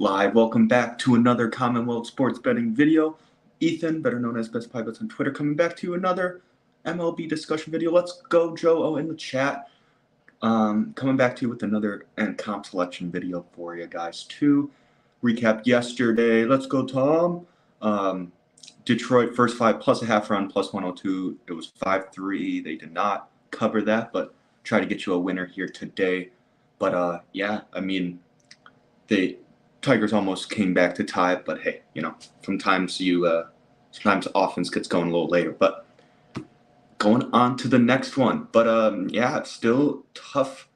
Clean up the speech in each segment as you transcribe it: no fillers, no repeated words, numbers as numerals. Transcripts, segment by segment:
Live. Welcome back to another Commonwealth sports betting video. Ethan, better known as Best Pie Bets on Twitter, coming back to you another MLB discussion video. Let's go, Joe. Oh, in the chat. Coming back to you with another comp selection video for you guys to recap yesterday. Let's go, Tom. Detroit first five plus a half run plus 102. It was 5-3. They did not cover that, but try to get you a winner here today. But yeah, I mean, the Tigers almost came back to tie it, but hey, you know, sometimes offense gets going a little later. But going on to the next one. But yeah, it's still tough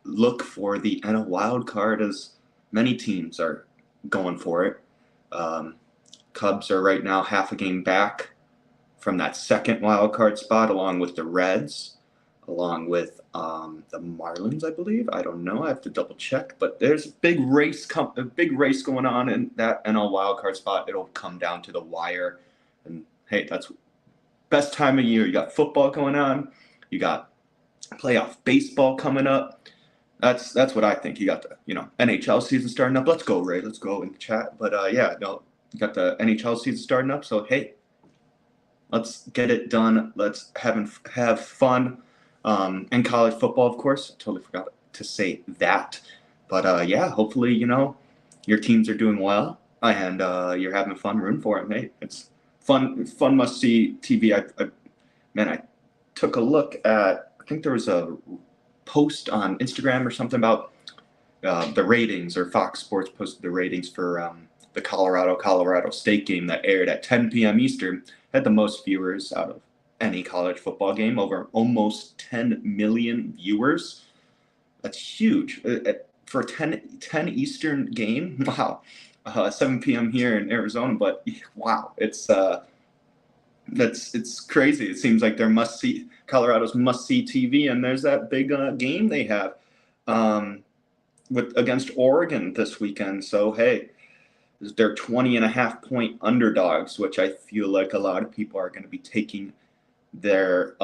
look for the NL wild card as many teams are going for it. Cubs are right now half a game back from that second wild card spot, along with the Reds, along with the Marlins, I believe. I don't know. I have to double check. But there's a big race going on in that NL wildcard spot. It'll come down to the wire. And hey, that's best time of year. You got football going on. You got playoff baseball coming up. That's what I think. You got the NHL season starting up. Let's go, Ray. Let's go in the chat. But yeah, no, you got the NHL season starting up. So hey, let's get it done. Let's have fun. And college football, of course. I totally forgot to say that. But yeah, hopefully, your teams are doing well and you're having fun rooting for them. Hey, it's fun must-see TV. I took a look at, I think there was a post on Instagram or something about the ratings, or Fox Sports posted the ratings for the Colorado State game that aired at 10 p.m. Eastern. Had the most viewers out of any college football game, over almost 10 million viewers. That's huge for a 10 Eastern game. Wow. 7 p.m. here in Arizona, but wow, it's crazy. It seems like Colorado's must-see TV, and there's that big game they have against Oregon this weekend. So hey, they're 20.5 point underdogs, which I feel like a lot of people are going to be taking the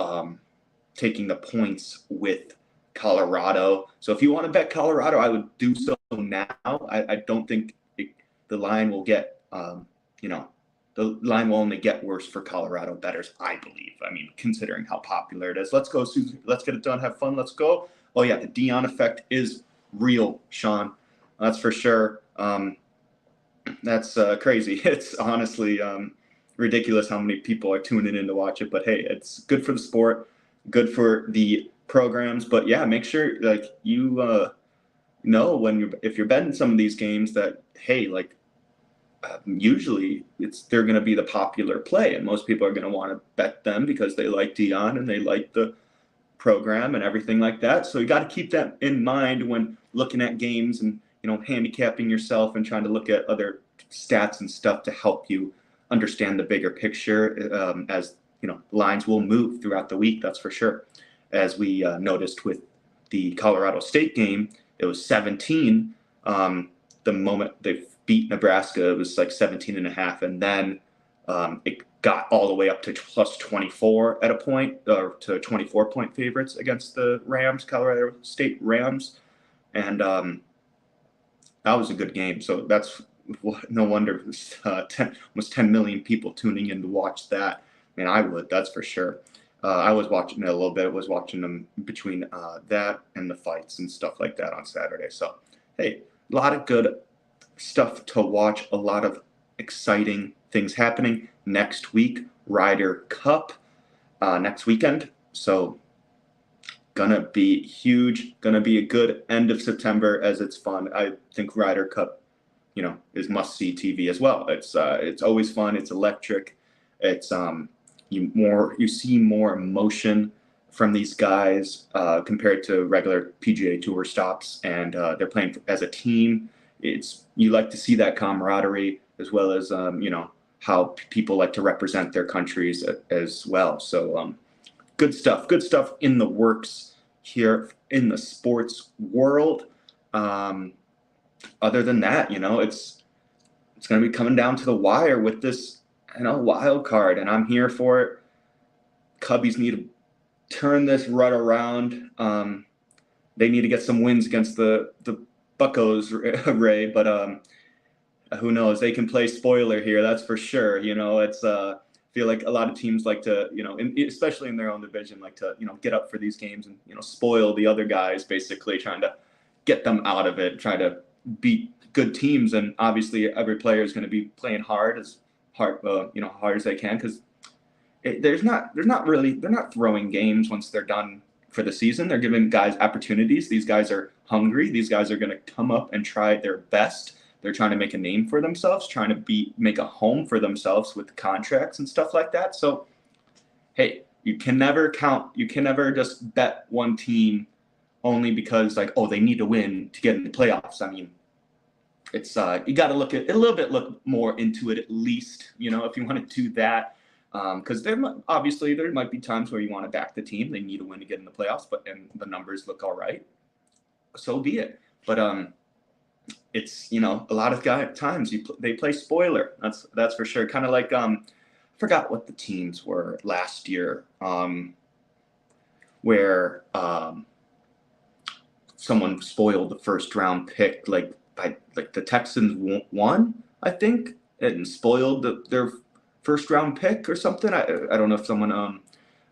points with Colorado. So if you want to bet Colorado, I would do so now. I don't think the line will get, the line will only get worse for Colorado bettors, I believe. I mean, considering how popular it is. Let's go, Susan. Let's get it done. Have fun. Let's go. Oh yeah, the Dion effect is real, Sean. That's for sure. That's crazy. It's honestly ridiculous how many people are tuning in to watch it. But hey, it's good for the sport, good for the programs. But yeah, make sure you know if you're betting some of these games that hey, usually they're going to be the popular play, and most people are going to want to bet them because they like Dion and they like the program and everything like that. So you got to keep that in mind when looking at games and handicapping yourself and trying to look at other stats and stuff to help you understand the bigger picture, as lines will move throughout the week. That's for sure. As we noticed with the Colorado State game, it was 17. The moment they beat Nebraska, it was like 17.5, and then it got all the way up to plus 24 at a point, or to 24-point favorites against the Rams, Colorado State Rams, and that was a good game. So that's no wonder almost 10 million people tuning in to watch that. I mean, I would, that's for sure. I was watching it a little bit. I was watching them between that and the fights and stuff like that on Saturday. So, hey, a lot of good stuff to watch, a lot of exciting things happening next week. Ryder Cup next weekend. So, gonna be huge, gonna be a good end of September as it's fun. I think Ryder Cup, is must-see TV as well. It's always fun. It's electric. It's you see more emotion from these guys compared to regular PGA Tour stops, and they're playing as a team. You like to see that camaraderie, as well as how people like to represent their countries as well. So good stuff in the works here in the sports world. Other than that, it's going to be coming down to the wire with this wild card, and I'm here for it. Cubbies need to turn this rut around. They need to get some wins against the Buckos, Ray, but who knows? They can play spoiler here, that's for sure. It's feel like a lot of teams like to, especially in their own division, like to, get up for these games and, spoil the other guys, basically trying to get them out of it, try to beat good teams. And obviously every player is going to be playing hard as hard as they can, because they're not throwing games once they're done for the season. They're giving guys opportunities. These guys are hungry. These guys are going to come up and try their best. They're trying to make a name for themselves, trying to make a home for themselves with contracts and stuff like that. So, hey, you can never just bet one team only because, like, oh, they need to win to get in the playoffs. I mean, it's you got to look more into it, at least, if you want to do that. Because there might be times where you want to back the team. They need a win to get in the playoffs, and the numbers look all right. So be it. But it's, a lot of times they play spoiler. That's for sure. Kind of like I forgot what the teams were last year, where someone spoiled the first round pick, like the Texans won, I think, and spoiled their first round pick or something. I don't know if someone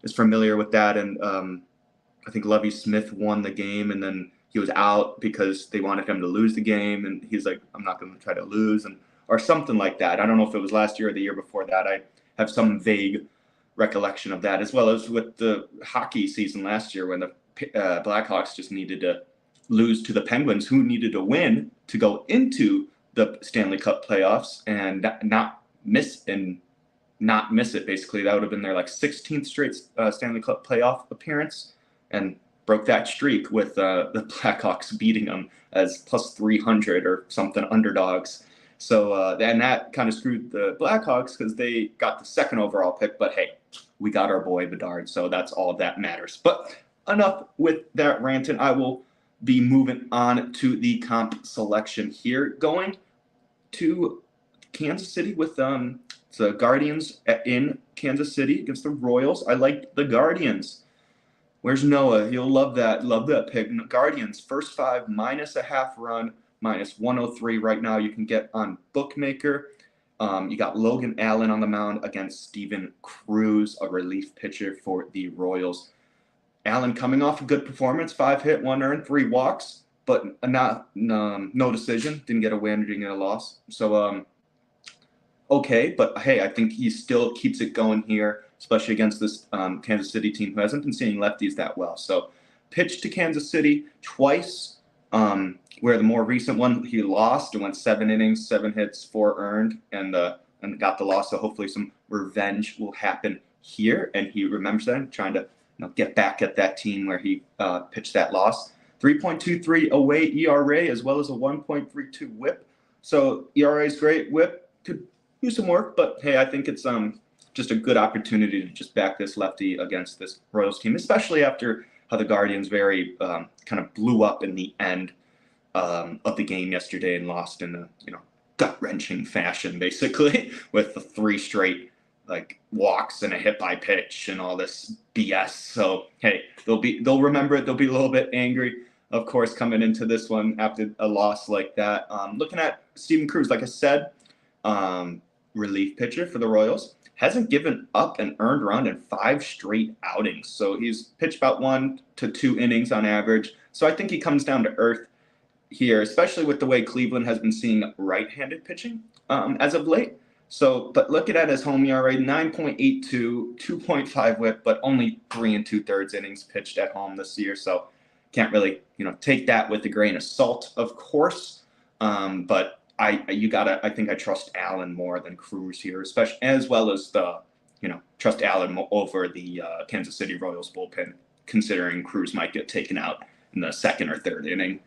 is familiar with that. And I think Lovie Smith won the game, and then he was out because they wanted him to lose the game, and he's like, I'm not going to try to lose, or something like that. I don't know if it was last year or the year before that. I have some vague recollection of that, as well as with the hockey season last year when the Blackhawks just needed to lose to the Penguins, who needed to win to go into the Stanley Cup playoffs and not miss it. Basically, that would have been their 16th straight Stanley Cup playoff appearance, and broke that streak with the Blackhawks beating them as plus 300 or something underdogs. So and that kind of screwed the Blackhawks because they got the second overall pick. But hey, we got our boy Bedard, so that's all that matters. But enough with that ranting. I will be moving on to the comp selection here, going to Kansas City with the Guardians in Kansas City against the Royals. I like the Guardians. Where's Noah? He'll love that pick. Guardians, first 5, -0.5 run, -103 right now you can get on Bookmaker. You got Logan Allen on the mound against Steven Cruz, a relief pitcher for the Royals. Allen coming off a good performance, 5 hit, 1 earned, 3 walks, but no decision. Didn't get a win, didn't get a loss. So, okay, but hey, I think he still keeps it going here, especially against this Kansas City team who hasn't been seeing lefties that well. So pitched to Kansas City twice, where the more recent one he lost and went 7 innings, 7 hits, 4 earned, and got the loss. So hopefully some revenge will happen here, and he remembers that, trying to get back at that team where he pitched that loss. 3.23 away ERA, as well as a 1.32 WHIP. So ERA is great. WHIP could use some work, but hey, I think it's just a good opportunity to just back this lefty against this Royals team, especially after how the Guardians very kind of blew up in the end of the game yesterday and lost in a gut-wrenching fashion, basically, with the 3 straight walks and a hit by pitch and all this BS. So hey, they'll remember it. They'll be a little bit angry, of course, coming into this one after a loss like that. Looking at Steven Cruz, like I said, relief pitcher for the Royals, hasn't given up an earned run in 5 straight outings. So he's pitched about 1 to 2 innings on average. So I think he comes down to earth here, especially with the way Cleveland has been seeing right-handed pitching as of late. So, but looking at his home ERA, 9.82, 2.5 WHIP, but only 3 2/3 innings pitched at home this year. So can't really, take that with a grain of salt, of course. But I think I trust Allen more than Cruz here, especially as well as trust Allen over the Kansas City Royals bullpen, considering Cruz might get taken out in the 2nd or 3rd inning.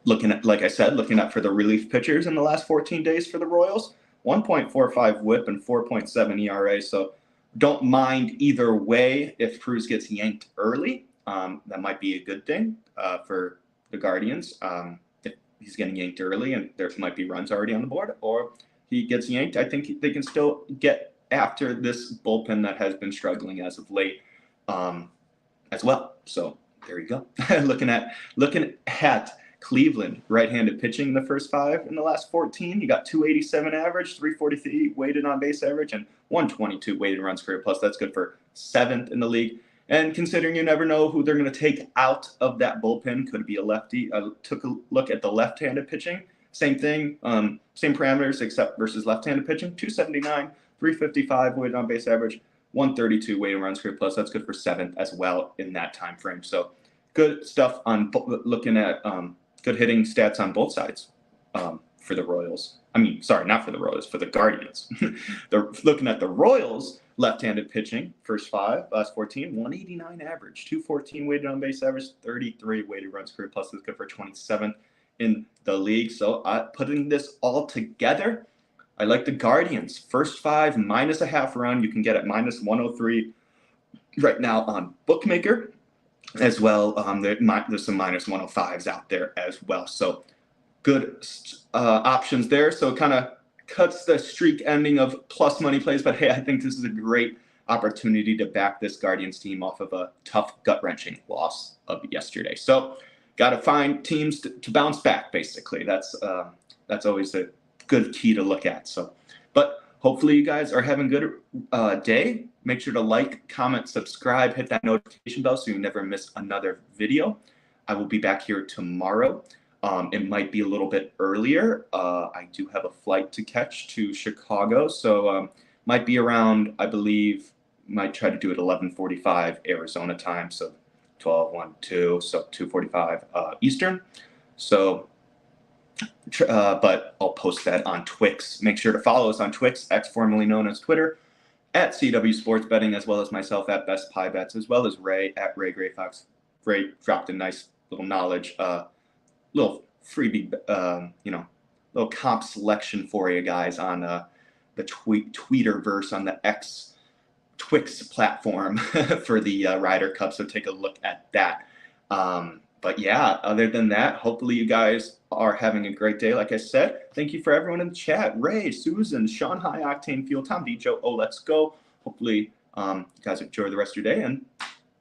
Looking at for the relief pitchers in the last 14 days for the Royals, 1.45 WHIP and 4.7 ERA. So don't mind either way if Cruz gets yanked early. That might be a good thing for the Guardians. If he's getting yanked early and there might be runs already on the board, or he gets yanked, I think they can still get after this bullpen that has been struggling as of late as well. So there you go. looking at Cleveland, right-handed pitching in the first 5 in the last 14. You got 287 average, 343 weighted on base average, and 122 weighted runs created plus. That's good for 7th in the league. And considering you never know who they're going to take out of that bullpen, could be a lefty. I took a look at the left-handed pitching. Same thing, same parameters except versus left-handed pitching. 279, 355 weighted on base average, 132 weighted runs created plus. That's good for 7th as well in that time frame. So good stuff on looking at good hitting stats on both sides for the Royals. I mean, sorry, not for the Royals, for the Guardians. They're looking at the Royals left-handed pitching, first 5, last 14, 189 average, 214 weighted on base average, 33 weighted runs created plus. Is good for 27th in the league. So putting this all together, I like the Guardians. First 5 minus a half run. You can get at minus 103 right now on Bookmaker as well. There's some minus 105s out there as well. So good options there. So it kind of cuts the streak ending of plus money plays. But hey, I think this is a great opportunity to back this Guardians team off of a tough, gut-wrenching loss of yesterday. So got to find teams to bounce back, basically. That's always a good key to look at. So, but hopefully you guys are having a good day. Make sure to like, comment, subscribe, hit that notification bell so you never miss another video. I will be back here tomorrow. It might be a little bit earlier. I do have a flight to catch to Chicago, so might be around, I believe, might try to do it 11:45 Arizona time, so 12:1, so 2:45 Eastern. So, but I'll post that on Twix. Make sure to follow us on Twix, X formerly known as Twitter, at CW Sports Betting, as well as myself at Best Pie Bets, as well as Ray at Ray Gray Fox. Ray dropped a nice little knowledge, little freebie, little comp selection for you guys on the Tweeterverse on the X Twix platform for the Ryder Cup. So take a look at that. But yeah, other than that, hopefully you guys are having a great day. Like I said, thank you for everyone in the chat. Ray, Susan, Sean High Octane Fuel, Tom D. Joe, let's go. Hopefully you guys enjoy the rest of your day, and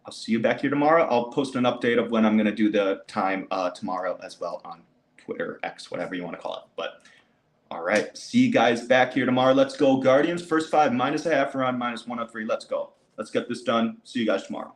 I'll see you back here tomorrow. I'll post an update of when I'm going to do the time tomorrow as well on Twitter, X, whatever you want to call it. But all right, see you guys back here tomorrow. Let's go, Guardians. First 5 minus a half run, minus 103. Let's go. Let's get this done. See you guys tomorrow.